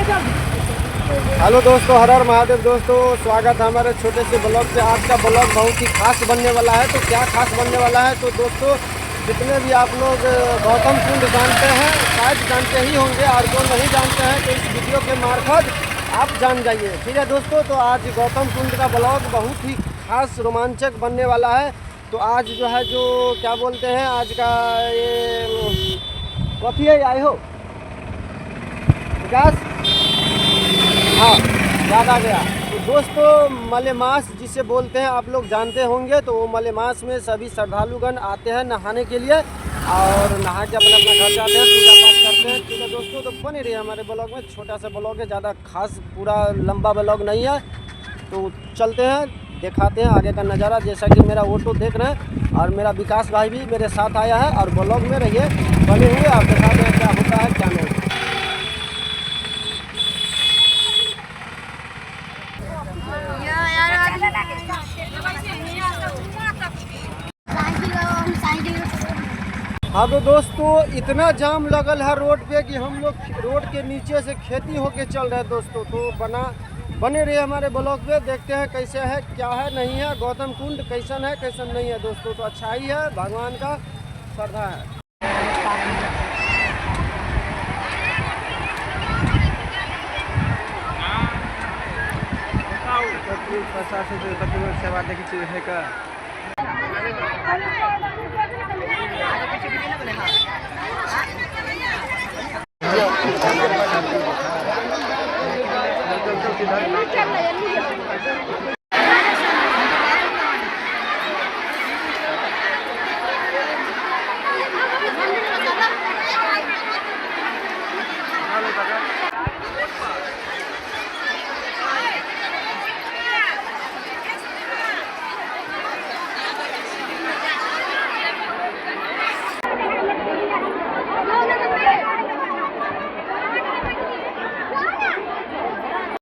Hello दोस्तों, हर हर महादेव दोस्तों, स्वागत है हमारे छोटे से ब्लॉग पे। आज का ब्लॉग बहुत ही खास बनने वाला है। तो क्या खास बनने वाला है, तो दोस्तों जितने भी आप लोग गौतम कुंड जानते हैं शायद जानते ही होंगे, और जो नहीं जानते हैं तो इस वीडियो के मार्फत आप जान जाइए। ठीक है दोस्तों, तो आज गौतम कुंड का ब्लॉग बहुत ही खास रोमांचक बनने वाला है। तो आज जो है जो क्या बोलते हैं, आज का ये कॉफी है आए हो विकास, हाँ याद आ गया। तो दोस्तों मलेमास जिसे बोलते हैं आप लोग जानते होंगे। तो वो मलेमास में सभी श्रद्धालुगण आते हैं नहाने के लिए, और नहा के अपना अपना घर जाते हैं, पूजा पाठ करते हैं। ठीक है दोस्तों, तो बने रहिए हमारे ब्लॉग में। छोटा सा ब्लॉग है, ज़्यादा खास पूरा लंबा ब्लॉग नहीं है। तो चलते हैं, दिखाते हैं आगे का नज़ारा। जैसा कि मेरा ऑटो देख रहे हैं, और मेरा विकास भाई भी मेरे साथ आया है। और ब्लॉग में रहिए बने हुए, आप दिखाते हैं क्या होता है क्या नहीं। हाँ तो दोस्तों इतना जाम लगल है रोड पे कि हम लोग रोड के नीचे से खेती होके चल रहे हैं दोस्तों। तो बने रहे हमारे ब्लॉग पे, देखते हैं कैसे है क्या है नहीं है, गौतम कुंड कैसन है कैसन नहीं है दोस्तों। तो अच्छा ही है, भगवान का श्रद्धा है। सेवा देखी है का